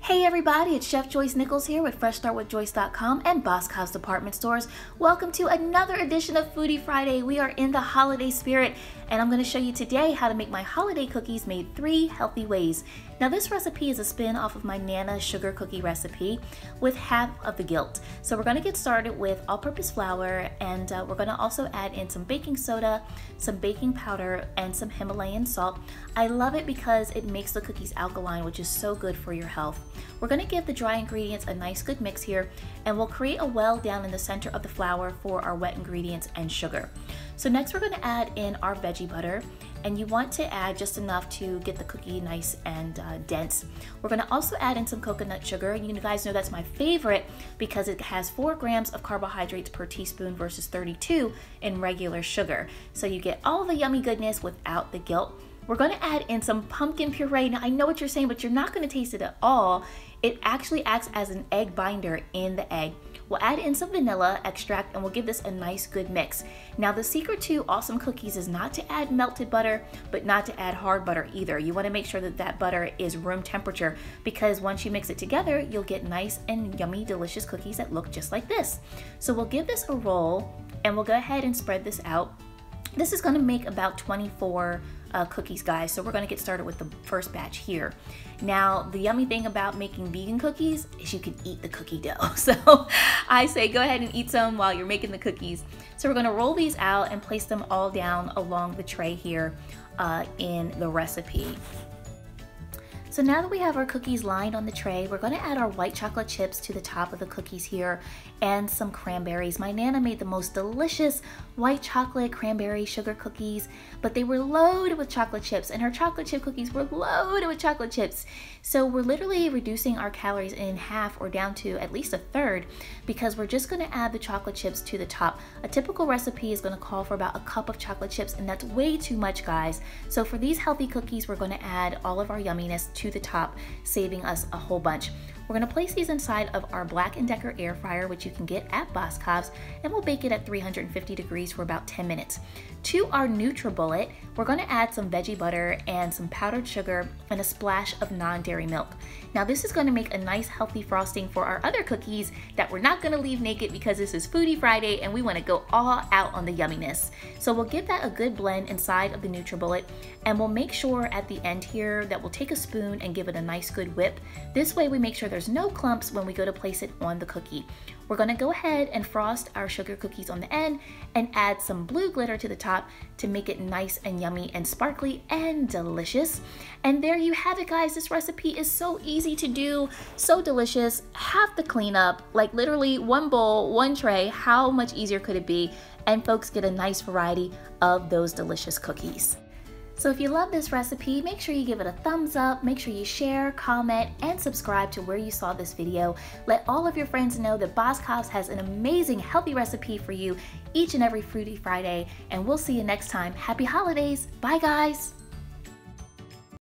Hey everybody, it's Chef Joyce Nichols here with FreshStartWithJoyce.com and Boscov's department stores. Welcome to another edition of Foodie Friday. We are in the holiday spirit and I'm going to show you today how to make my holiday cookies made 3 healthy ways. Now this recipe is a spin off of my Nana sugar cookie recipe with half of the guilt. So we're going to get started with all-purpose flour and we're going to also add in some baking soda, some baking powder, and some Himalayan salt. I love it because it makes the cookies alkaline, which is so good for your health. We're going to give the dry ingredients a nice good mix here, and we'll create a well down in the center of the flour for our wet ingredients and sugar. So next we're going to add in our veggie butter, and you want to add just enough to get the cookie nice and dense. We're going to also add in some coconut sugar, and you guys know that's my favorite because it has 4 grams of carbohydrates per teaspoon versus 32 in regular sugar. So you get all the yummy goodness without the guilt. We're going to add in some pumpkin puree. Now I know what you're saying, but you're not going to taste it at all. It actually acts as an egg binder in the egg. We'll add in some vanilla extract and we'll give this a nice good mix. Now the secret to awesome cookies is not to add melted butter, but not to add hard butter either. You want to make sure that that butter is room temperature, because once you mix it together, you'll get nice and yummy, delicious cookies that look just like this. So we'll give this a roll and we'll go ahead and spread this out. This is going to make about 24 cookies, guys, so we're going to get started with the first batch here. Now the yummy thing about making vegan cookies is you can eat the cookie dough, so I say go ahead and eat some while you're making the cookies. So we're going to roll these out and place them all down along the tray here in the recipe. So now that we have our cookies lined on the tray, we're going to add our white chocolate chips to the top of the cookies here and some cranberries. My Nana made the most delicious white chocolate cranberry sugar cookies, but they were loaded with chocolate chips, and her chocolate chip cookies were loaded with chocolate chips. So we're literally reducing our calories in half or down to at least a third because we're just going to add the chocolate chips to the top. A typical recipe is going to call for about a cup of chocolate chips, and that's way too much, guys. So for these healthy cookies, we're going to add all of our yumminess to the top, saving us a whole bunch. We're going to place these inside of our Black & Decker air fryer, which you can get at Boscov's, and we'll bake it at 350 degrees for about 10 minutes. To our NutriBullet, we're going to add some veggie butter and some powdered sugar and a splash of non-dairy milk. Now this is going to make a nice healthy frosting for our other cookies that we're not going to leave naked because this is Foodie Friday and we want to go all out on the yumminess. So we'll give that a good blend inside of the NutriBullet, and we'll make sure at the end here that we'll take a spoon and give it a nice good whip. This way we make sure there's no clumps when we go to place it on the cookie. We're going to go ahead and frost our sugar cookies on the end and add some blue glitter to the top to make it nice and yummy and sparkly and delicious. And there you have it, guys. This recipe is so easy to do, so delicious, half the cleanup, like literally 1 bowl, 1 tray. How much easier could it be? And folks get a nice variety of those delicious cookies. So if you love this recipe, make sure you give it a thumbs up, make sure you share, comment, and subscribe to where you saw this video. Let all of your friends know that Boscov's has an amazing healthy recipe for you each and every Foodie Friday, and we'll see you next time. Happy holidays. Bye, guys.